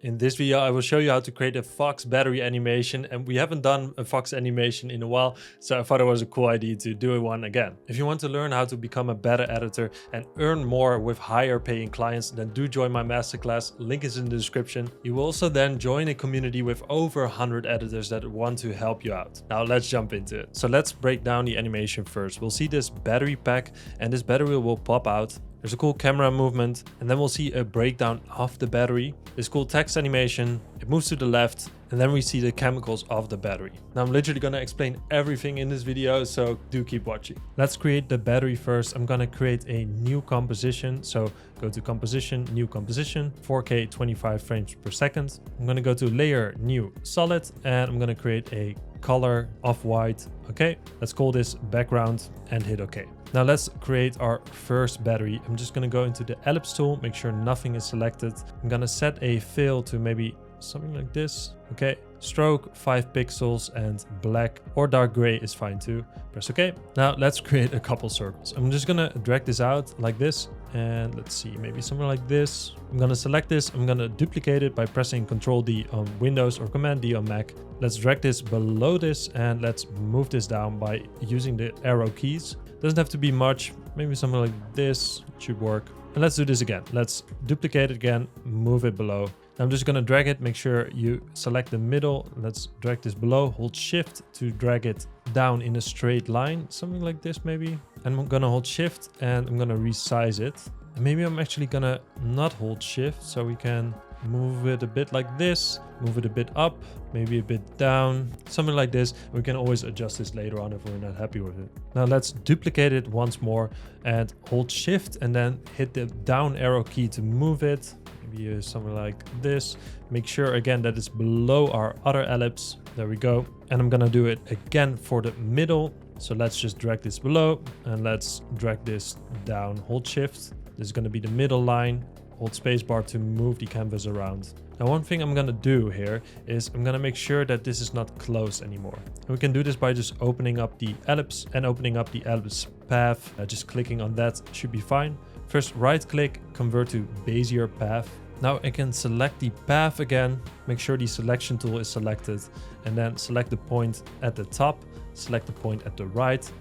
In this video, I will show you how to create a Fox battery animation, and we haven't done a Fox animation in a while, so I thought it was a cool idea to do one again. If you want to learn how to become a better editor and earn more with higher paying clients, then do join my masterclass. Link is in the description. You will also then join a community with over 100 editors that want to help you out. Now let's jump into it. So let's break down the animation first. We'll see this battery pack, and this battery will pop out. There's a cool camera movement, and then we'll see a breakdown of the battery. This cool text animation, it moves to the left, and then we see the chemicals of the battery. Now I'm literally gonna explain everything in this video, so do keep watching. Let's create the battery first. I'm gonna create a new composition. So go to composition, new composition, 4K 25 frames per second. I'm gonna go to layer, new solid, and I'm gonna create a color off-white. Okay, let's call this background and hit OK. Now let's create our first battery. I'm just gonna go into the ellipse tool, make sure nothing is selected. I'm gonna set a fill to maybe something like this. Okay, stroke 5 pixels, and black or dark gray is fine too. Press OK. Now let's create a couple circles. I'm just gonna drag this out like this, and let's see, maybe something like this. I'm gonna select this. I'm gonna duplicate it by pressing Ctrl D on Windows or Command D on Mac. Let's drag this below this, and let's move this down by using the arrow keys. Doesn't have to be much, maybe something like this should work. And let's do this again. Let's duplicate it again, move it below. I'm just gonna drag it, make sure you select the middle. Let's drag this below, hold shift to drag it down in a straight line, something like this maybe. And I'm gonna hold shift and I'm gonna resize it. And maybe I'm actually gonna not hold shift, so we can move it a bit like this, move it a bit up, maybe a bit down, something like this. We can always adjust this later on if we're not happy with it. Now let's duplicate it once more and hold shift and then hit the down arrow key to move it. Maybe something like this. Make sure again that it's below our other ellipse. There we go. And I'm gonna do it again for the middle. So let's just drag this below and let's drag this down, hold shift. This is gonna be the middle line. Hold spacebar to move the canvas around. Now one thing I'm gonna do here is I'm gonna make sure that this is not closed anymore. And we can do this by just opening up the ellipse and opening up the ellipse path. Just clicking on that should be fine. First right click, convert to Bezier path. Now I can select the path again, make sure the selection tool is selected, and then select the point at the top, select the point at the right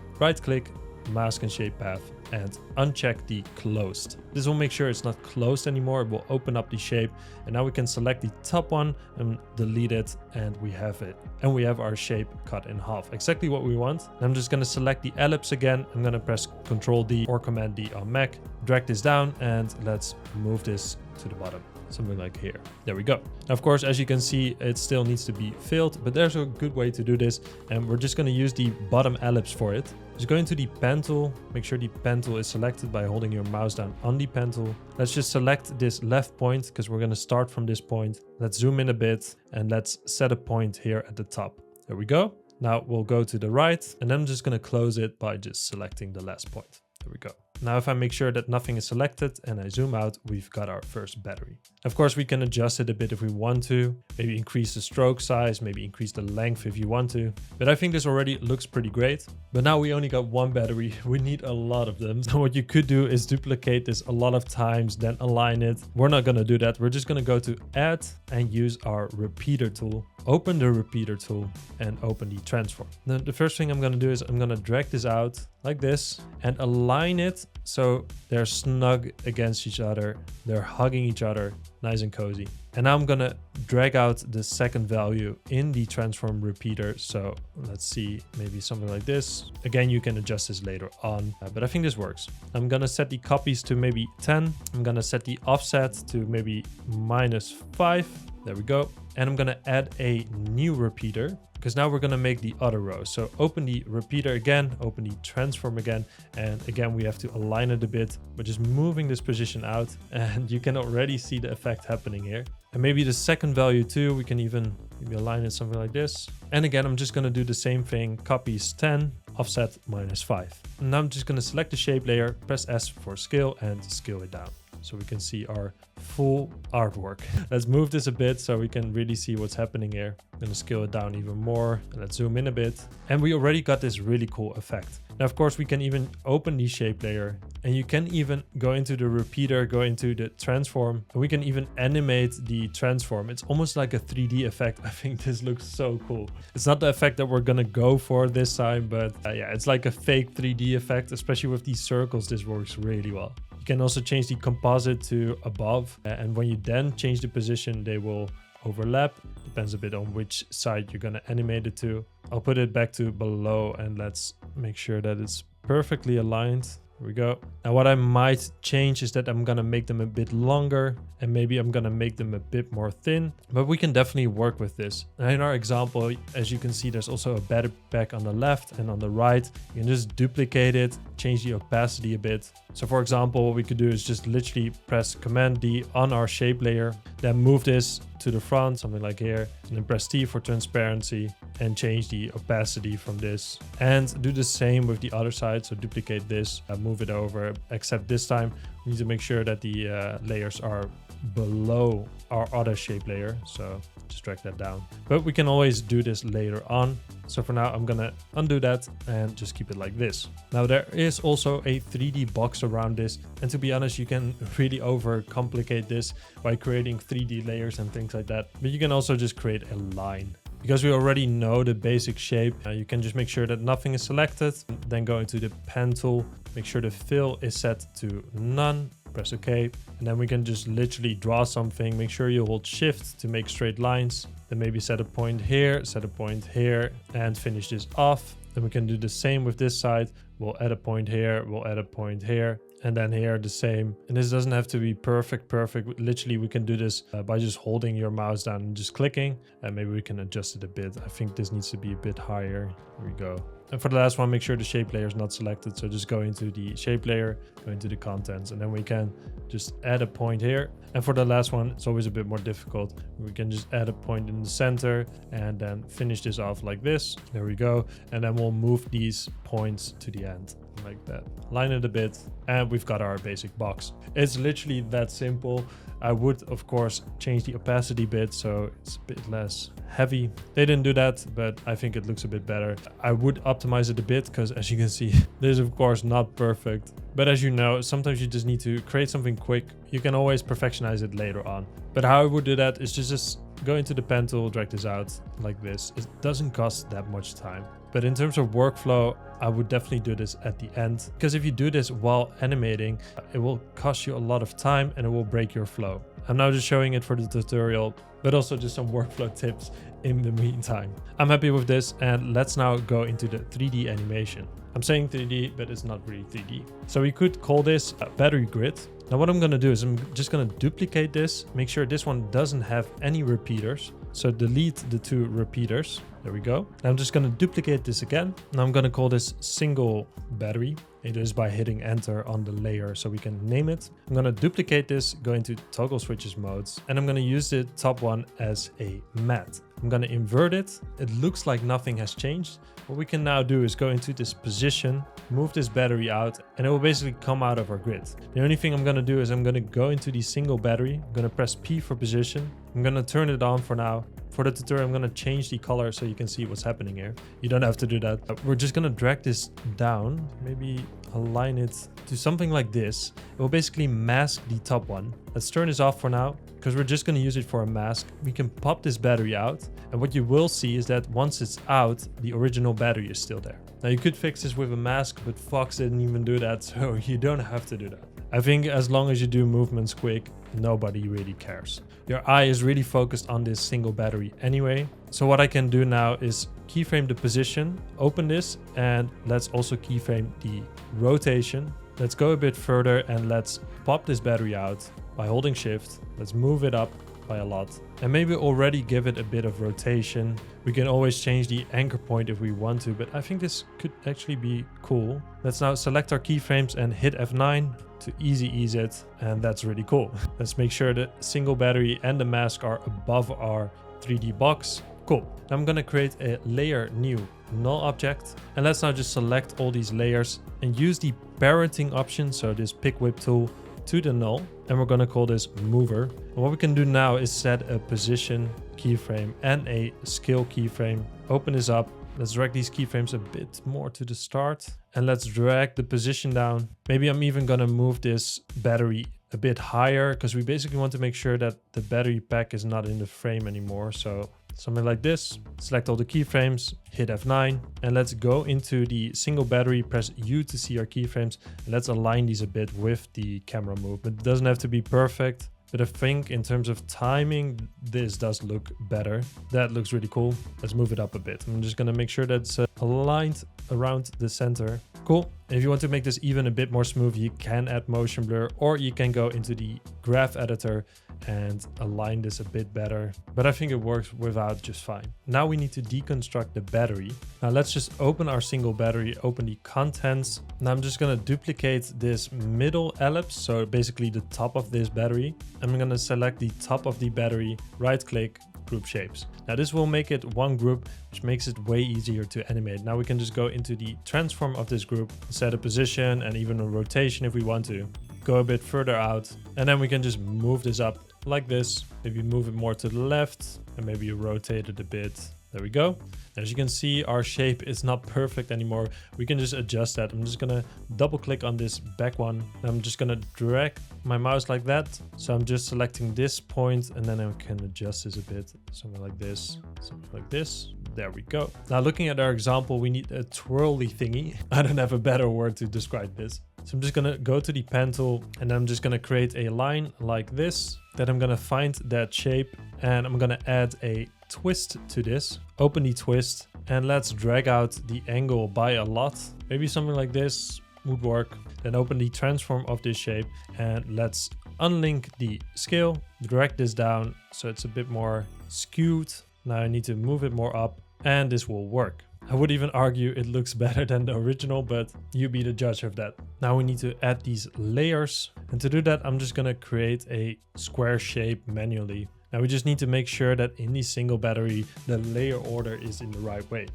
click, mask and shape path, and uncheck the closed. This will make sure it's not closed anymore. It will open up the shape, and now we can select the top one and delete it, and we have it. And we have our shape cut in half, exactly what we want. And I'm just gonna select the ellipse again. I'm gonna press Ctrl D or Command D on Mac, drag this down, and let's move this to the bottom. Something like here. There we go. Now, of course, as you can see, it still needs to be filled, but there's a good way to do this. And we're just going to use the bottom ellipse for it. Just go into the pen tool. Make sure the pen tool is selected by holding your mouse down on the pen tool. Let's just select this left point because we're going to start from this point. Let's zoom in a bit and let's set a point here at the top. There we go. Now we'll go to the right, and then I'm just going to close it by just selecting the last point. There we go. Now if I make sure that nothing is selected and I zoom out, we've got our first battery. Of course, we can adjust it a bit if we want to, maybe increase the stroke size, maybe increase the length if you want to. But I think this already looks pretty great. But now we only got one battery. We need a lot of them. So what you could do is duplicate this a lot of times, then align it. We're not going to do that. We're just going to go to add and use our repeater tool. Open the repeater tool and open the transform. Now, the first thing I'm going to do is I'm going to drag this out like this and align it so they're snug against each other. They're hugging each other, nice and cozy. And now I'm going to drag out the second value in the transform repeater. So let's see, maybe something like this. Again, you can adjust this later on, but I think this works. I'm going to set the copies to maybe 10. I'm going to set the offset to maybe -5. There we go. And I'm going to add a new repeater because now we're going to make the other row. So open the repeater again, open the transform again. And again, we have to align it a bit. We're just moving this position out, and you can already see the effect happening here. And maybe the second value too, we can even maybe align it something like this. And again, I'm just going to do the same thing. Copies 10, offset -5. And now I'm just going to select the shape layer, press S for scale, and scale it down, so we can see our full artwork. Let's move this a bit so we can really see what's happening here. I'm gonna scale it down even more, and let's zoom in a bit. And we already got this really cool effect. Now, of course, we can even open the shape layer And you can even go into the repeater, go into the transform, and we can even animate the transform. It's almost like a 3D effect. I think this looks so cool. It's not the effect that we're gonna go for this time, but yeah, it's like a fake 3D effect, especially with these circles. This works really well. You can also change the composite to above, and when you then change the position, they will overlap. Depends a bit on which side you're gonna animate it to. I'll put it back to below, and let's make sure that it's perfectly aligned. Here we go. Now what I might change is that I'm gonna make them a bit longer, and maybe I'm gonna make them a bit more thin, but we can definitely work with this. Now in our example, as you can see, there's also a better back on the left and on the right. You can just duplicate it, change the opacity a bit. So for example, what we could do is just literally press Command D on our shape layer, then move this to the front, something like here, and then press T for transparency and change the opacity from this, and do the same with the other side. So duplicate this, move it over, except this time we need to make sure that the layers are below our other shape layer. So just drag that down, but we can always do this later on. So for now, I'm gonna undo that and just keep it like this. Now there is also a 3D box around this, and to be honest, you can really overcomplicate this by creating 3D layers and things like that, but you can also just create a line. Because we already know the basic shape, you can just make sure that nothing is selected, then go into the pen tool, make sure the fill is set to none, press OK, and then we can just literally draw something. Make sure you hold Shift to make straight lines, then maybe set a point here, set a point here, and finish this off. Then we can do the same with this side. We'll add a point here, we'll add a point here, and then here the same. And this doesn't have to be perfect. Literally, we can do this by just holding your mouse down and just clicking, and maybe we can adjust it a bit. I think this needs to be a bit higher. Here we go. And for the last one, make sure the shape layer is not selected. So just go into the shape layer, go into the contents, and then we can just add a point here. And for the last one, it's always a bit more difficult. We can just add a point in the center and then finish this off like this. There we go. And then we'll move these points to the end like that. Line it a bit, and we've got our basic box. It's literally that simple. I would, of course, change the opacity a bit so it's a bit less heavy. They didn't do that, but I think it looks a bit better. I would optimize it a bit because, as you can see, this is of course not perfect. But as you know, sometimes you just need to create something quick. You can always perfectionize it later on. But how I would do that is just go into the pen tool, drag this out like this. It doesn't cost that much time. But in terms of workflow, I would definitely do this at the end, because if you do this while animating, it will cost you a lot of time and it will break your flow. I'm now just showing it for the tutorial, but also just some workflow tips in the meantime. I'm happy with this, and let's now go into the 3D animation. I'm saying 3D, but it's not really 3D. So we could call this a battery grid. Now what I'm gonna do is I'm just gonna duplicate this, make sure this one doesn't have any repeaters. So delete the 2 repeaters. There we go. Now I'm just gonna duplicate this again. Now I'm gonna call this single battery. It is by hitting enter on the layer so we can name it. I'm gonna duplicate this, go into toggle switches modes, and I'm gonna use the top one as a matte. I'm gonna invert it. It looks like nothing has changed. What we can now do is go into this position, move this battery out, and it will basically come out of our grid. The only thing I'm gonna do is I'm gonna go into the single battery. I'm gonna press P for position. I'm gonna turn it on for now. For the tutorial, I'm gonna change the color so you can see what's happening here. You don't have to do that. We're just gonna drag this down, maybe align it to something like this. It will basically mask the top one. Let's turn this off for now, because we're just gonna use it for a mask. We can pop this battery out, and what you will see is that once it's out, the original battery is still there. Now you could fix this with a mask, but Fox didn't even do that, so you don't have to do that. I think as long as you do movements quick, nobody really cares. Your eye is really focused on this single battery anyway. So what I can do now is keyframe the position, open this, and let's also keyframe the rotation. Let's go a bit further and let's pop this battery out by holding shift. Let's move it up by a lot, and maybe already give it a bit of rotation. We can always change the anchor point if we want to, but I think this could actually be cool. Let's now select our keyframes and hit F9 to easy ease it, and that's really cool. Let's make sure the single battery and the mask are above our 3D box. Cool. Now I'm gonna create a layer new null object, and let's now just select all these layers and use the parenting option, so this pick whip tool, to the null, and we're gonna call this mover. And what we can do now is set a position keyframe and a scale keyframe. Open this up, Let's drag these keyframes a bit more to the start. And let's drag the position down. Maybe I'm even gonna move this battery a bit higher because we basically want to make sure that the battery pack is not in the frame anymore. So something like this. Select all the keyframes, hit F9, and let's go into the single battery, press U to see our keyframes, and let's align these a bit with the camera movement. It doesn't have to be perfect, but I think in terms of timing, this does look better. That looks really cool. Let's move it up a bit. I'm just gonna make sure that's aligned around the center. Cool. If you want to make this even a bit more smooth, you can add motion blur, or you can go into the graph editor and align this a bit better. But I think it works without just fine. Now we need to deconstruct the battery. Now let's just open our single battery, open the contents. Now I'm just gonna duplicate this middle ellipse, so basically the top of this battery. I'm gonna select the top of the battery, right click, group shapes. Now this will make it one group, which makes it way easier to animate. Now we can just go into the transform of this group, set a position and even a rotation if we want to. Go a bit further out, and then we can just move this up like this. Maybe move it more to the left and maybe rotate it a bit. There we go. As you can see, our shape is not perfect anymore. We can just adjust that. I'm just gonna double click on this back one. I'm just gonna drag my mouse like that. So I'm just selecting this point and then I can adjust this a bit. Something like this, something like this. There we go. Now looking at our example, we need a twirly thingy. I don't have a better word to describe this. So I'm just gonna go to the pen tool and I'm just gonna create a line like this. Then I'm gonna find that shape and I'm gonna add a twist to this. Open the twist and let's drag out the angle by a lot. Maybe something like this would work. Then open the transform of this shape and let's unlink the scale, drag this down so it's a bit more skewed. Now I need to move it more up and this will work. I would even argue it looks better than the original, but you be the judge of that. Now we need to add these layers. And to do that, I'm just gonna create a square shape manually. Now we just need to make sure that in the single battery, the layer order is in the right way.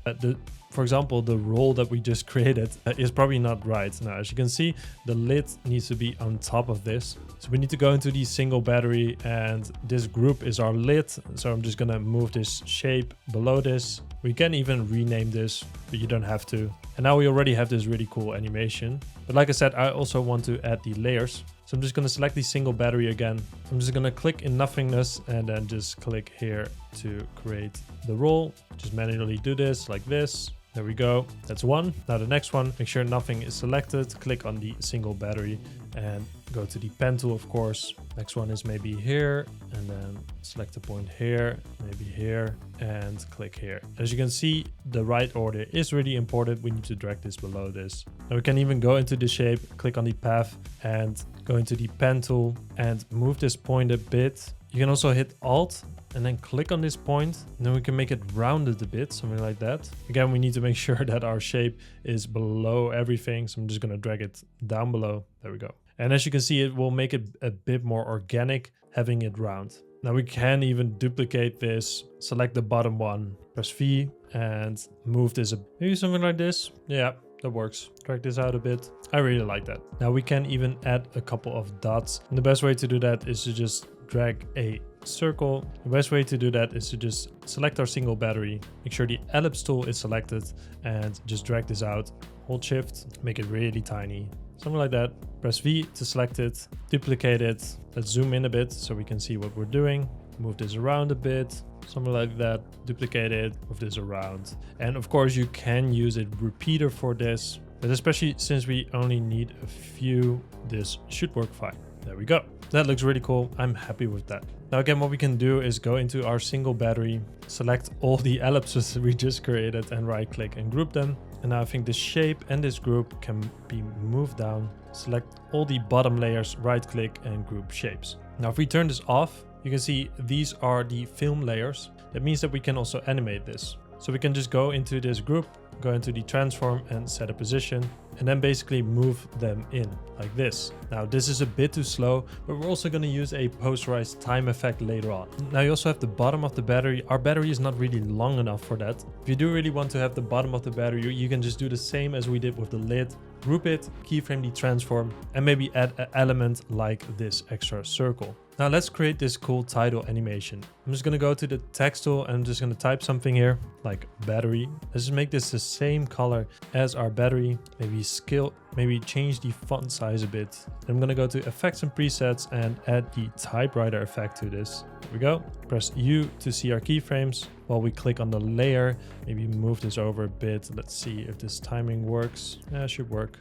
For example, the roll that we just created is probably not right. Now, as you can see, the lid needs to be on top of this. So we need to go into the single battery and this group is our lid. So I'm just gonna move this shape below this. We can even rename this, but you don't have to. And now we already have this really cool animation. But like I said, I also want to add the layers. So I'm just going to select the single battery again. I'm just going to click in nothingness and then just click here to create the roll. Just manually do this like this. There we go. That's one. Now the next one, make sure nothing is selected. Click on the single battery and go to the pen tool, of course. Next one is maybe here and then select a point here, maybe here and click here. As you can see, the right order is really important. We need to drag this below this. Now we can even go into the shape, click on the path and go into the pen tool and move this point a bit. You can also hit Alt and then click on this point and then we can make it rounded a bit, something like that. Again, we need to make sure that our shape is below everything. So I'm just going to drag it down below. There we go. And as you can see, it will make it a bit more organic having it round. Now we can even duplicate this, select the bottom one, press V and move this, maybe something like this. Yeah, that works. Drag this out a bit. I really like that. Now we can even add a couple of dots. And the best way to do that is to just drag a circle. The best way to do that is to just select our single battery, make sure the ellipse tool is selected and just drag this out. Hold shift, make it really tiny. Something like that. Press V to select it, duplicate it. Let's zoom in a bit so we can see what we're doing. Move this around a bit, something like that. Duplicate it, move this around. And of course you can use a repeater for this, but especially since we only need a few, this should work fine. There we go. That looks really cool. I'm happy with that. Now again, what we can do is go into our single battery, select all the ellipses we just created and right click and group them. And now I think the shape and this group can be moved down. Select all the bottom layers, right click and group shapes. Now if we turn this off, you can see these are the film layers. That means that we can also animate this. So we can just go into this group, go into the transform and set a position and then basically move them in like this. Now this is a bit too slow, but we're also going to use a posterized time effect later on. Now you also have the bottom of the battery. Our battery is not really long enough for that. If you do really want to have the bottom of the battery, you can just do the same as we did with the lid. Group it, keyframe the transform and maybe add an element like this extra circle. Now let's create this cool title animation. I'm just gonna go to the text tool and I'm just gonna type something here like battery. Let's just make this the same color as our battery. Maybe change the font size a bit. Then I'm gonna go to effects and presets and add the typewriter effect to this. There we go. Press U to see our keyframes while we click on the layer. Maybe move this over a bit. Let's see if this timing works. Yeah, it should work.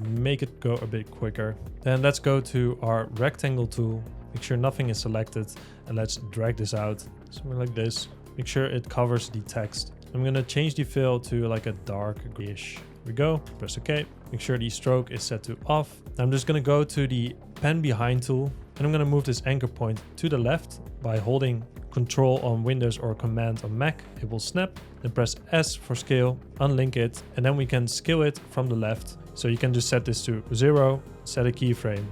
Make it go a bit quicker. Then let's go to our rectangle tool. Make sure nothing is selected and let's drag this out somewhere like this. Make sure it covers the text. I'm gonna change the fill to like a dark grayish. Here we go, press OK. Make sure the stroke is set to off. I'm just gonna go to the pen behind tool and I'm gonna move this anchor point to the left by holding Control on Windows or Command on Mac. It will snap. Then press S for scale, unlink it, and then we can scale it from the left. So you can just set this to 0, set a keyframe,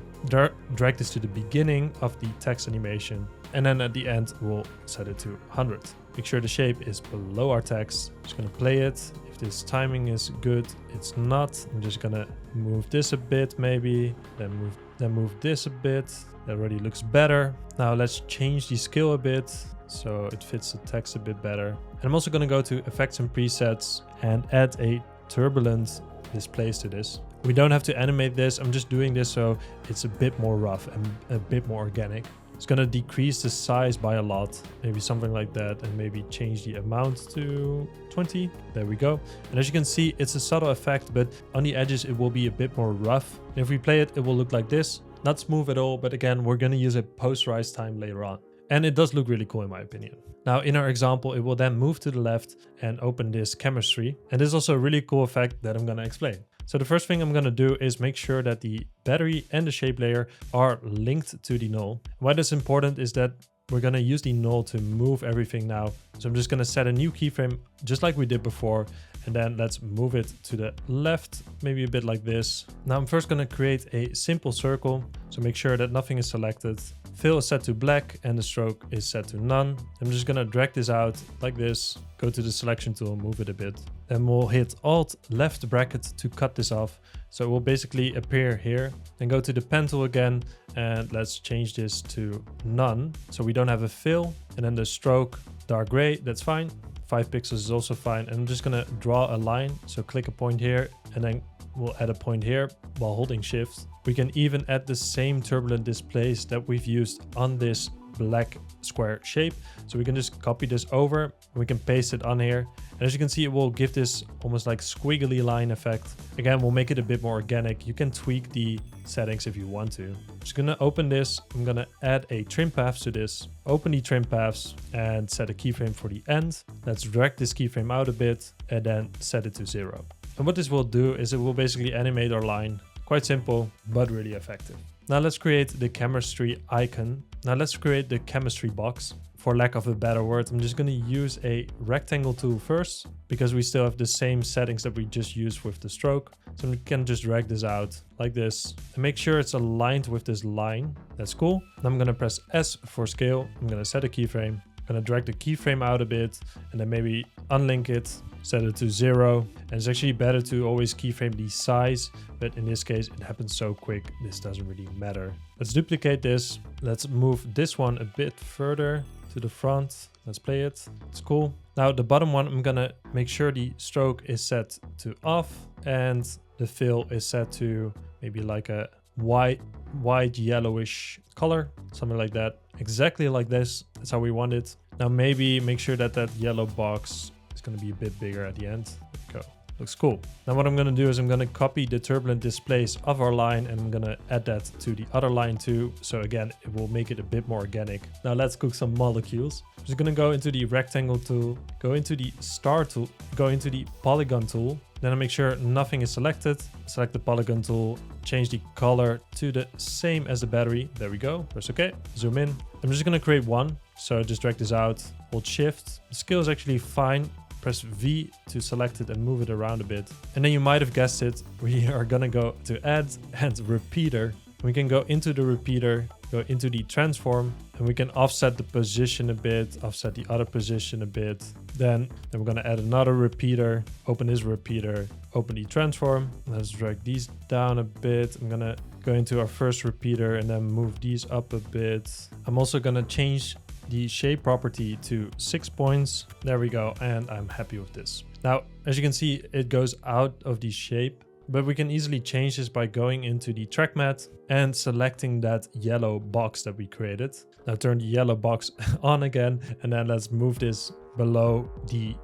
drag this to the beginning of the text animation, and then at the end we'll set it to 100. Make sure the shape is below our text. Just gonna play it. If this timing is good, it's not. I'm just gonna move this a bit maybe, then move this a bit. That already looks better. Now let's change the scale a bit so it fits the text a bit better. And I'm also gonna go to effects and presets and add a turbulent displays to this. We don't have to animate this. I'm just doing this so it's a bit more rough and a bit more organic. It's gonna decrease the size by a lot, maybe something like that, and maybe change the amount to 20. There we go. And as you can see, it's a subtle effect, but on the edges it will be a bit more rough. And if we play it, it will look like this. Not smooth at all, but again, we're gonna use a posterized time later on. And it does look really cool in my opinion. Now in our example, it will then move to the left and open this chemistry. And this is also a really cool effect that I'm gonna explain. So the first thing I'm gonna do is make sure that the battery and the shape layer are linked to the null. Why that's important is that we're gonna use the null to move everything now. So I'm just gonna set a new keyframe just like we did before. And then let's move it to the left, maybe a bit like this. Now I'm first gonna create a simple circle. So make sure that nothing is selected. Fill is set to black and the stroke is set to none. I'm just gonna drag this out like this, go to the selection tool, move it a bit. Then we'll hit Alt left bracket to cut this off. So it will basically appear here. Then go to the pen tool again and let's change this to none. So we don't have a fill. And then the stroke, dark gray, that's fine. 5 pixels is also fine. And I'm just gonna draw a line. So click a point here and then we'll add a point here while holding shift. We can even add the same turbulent displays that we've used on this black square shape. So we can just copy this over and we can paste it on here. And as you can see, it will give this almost like squiggly line effect. Again, we'll make it a bit more organic. You can tweak the settings if you want to. I'm just gonna open this. I'm gonna add a trim path to this. Open the trim paths and set a keyframe for the end. Let's drag this keyframe out a bit and then set it to 0. And what this will do is it will basically animate our line. Quite simple, but really effective. Now let's create the chemistry icon. Now let's create the chemistry box. For lack of a better word, I'm just gonna use a rectangle tool first because we still have the same settings that we just used with the stroke. So we can just drag this out like this and make sure it's aligned with this line. That's cool. Now I'm gonna press S for scale. I'm gonna set a keyframe. I'm gonna drag the keyframe out a bit and then maybe unlink it, set it to 0. And it's actually better to always keyframe the size, but in this case, it happens so quick, this doesn't really matter. Let's duplicate this. Let's move this one a bit further to the front. Let's play it. It's cool. Now the bottom one, I'm gonna make sure the stroke is set to off and the fill is set to maybe like a white yellowish color, something like that. Exactly like this. That's how we want it. Now maybe make sure that that yellow box is going to be a bit bigger at the end. There we go. Looks cool. Now what I'm going to do is I'm going to copy the turbulent displays of our line and I'm going to add that to the other line too. So again, it will make it a bit more organic. Now let's cook some molecules. I'm just going to go into the rectangle tool, go into the star tool, go into the polygon tool. Then I make sure nothing is selected. Select the polygon tool, change the color to the same as the battery. There we go. Press OK. Zoom in. I'm just going to create one. So just drag this out, hold shift. The scale is actually fine. Press V to select it and move it around a bit. And then you might have guessed it. We are going to go to add and repeater. We can go into the repeater, go into the transform, and we can offset the position a bit, offset the other position a bit. Then we're going to add another repeater, open this repeater, open the transform. Let's drag these down a bit. I'm going to go into our first repeater and then move these up a bit. I'm also gonna change the shape property to 6 points. There we go, and I'm happy with this. Now, as you can see, it goes out of the shape, but we can easily change this by going into the track mat and selecting that yellow box that we created. Now turn the yellow box on again, and then let's move this below the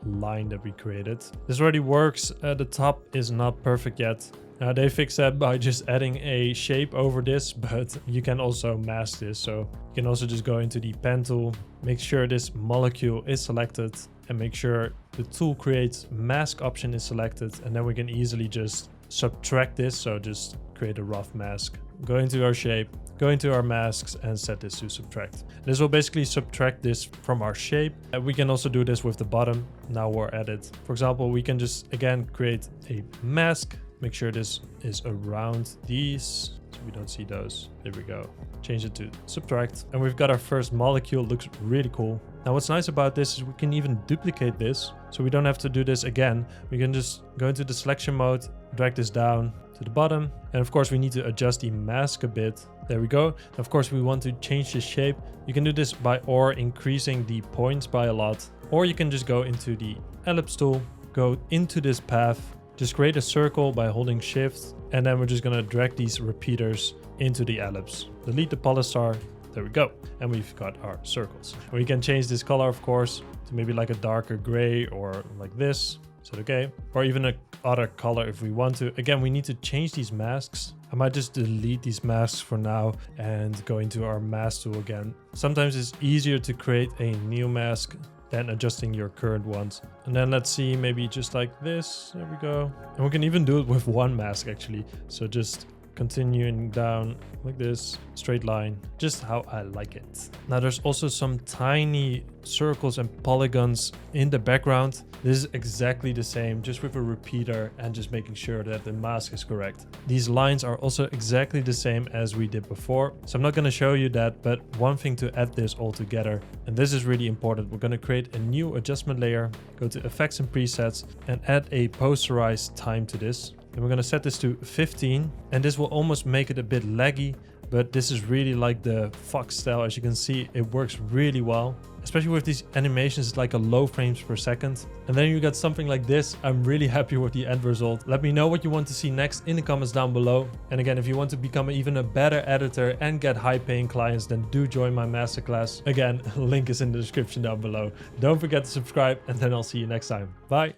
line that we created. This already works. The top is not perfect yet. Now they fixed that by just adding a shape over this, but you can also mask this. So you can also just go into the pen tool, make sure this molecule is selected, and make sure the tool creates mask option is selected, and then we can easily just subtract this. So just create a rough mask, go into our shape, go into our masks, and set this to subtract. This will basically subtract this from our shape. And we can also do this with the bottom. Now we're at it. For example, we can just again create a mask. Make sure this is around these so we don't see those. There we go. Change it to subtract. And we've got our first molecule. Looks really cool. Now what's nice about this is we can even duplicate this. So we don't have to do this again. We can just go into the selection mode, drag this down to the bottom. And of course we need to adjust the mask a bit. There we go. Of course we want to change the shape. You can do this by increasing the points by a lot. Or you can just go into the ellipse tool, go into this path, just create a circle by holding shift, and then we're just gonna drag these repeaters into the ellipse. Delete the polystar, there we go. And we've got our circles. We can change this color, of course, to maybe like a darker gray or like this. Is that okay? Or even a other color if we want to. Again, we need to change these masks. I might just delete these masks for now and go into our mask tool again. Sometimes it's easier to create a new mask than adjusting your current ones. And then let's see, maybe just like this. There we go. And we can even do it with one mask actually. So just continuing down like this, straight line, just how I like it. Now there's also some tiny circles and polygons in the background. This is exactly the same, just with a repeater and just making sure that the mask is correct. These lines are also exactly the same as we did before. So I'm not going to show you that, but one thing to add this all together, and this is really important, we're going to create a new adjustment layer, go to effects and presets, and add a posterized time to this. And we're going to set this to 15, and this will almost make it a bit laggy, but this is really like the Fox style. As you can see, it works really well, especially with these animations. It's like a low frames per second, and then you got something like this. I'm really happy with the end result. Let me know what you want to see next in the comments down below. And again, if you want to become even a better editor and get high paying clients, then do join my masterclass. Again, link is in the description down below. Don't forget to subscribe, and then I'll see you next time. Bye.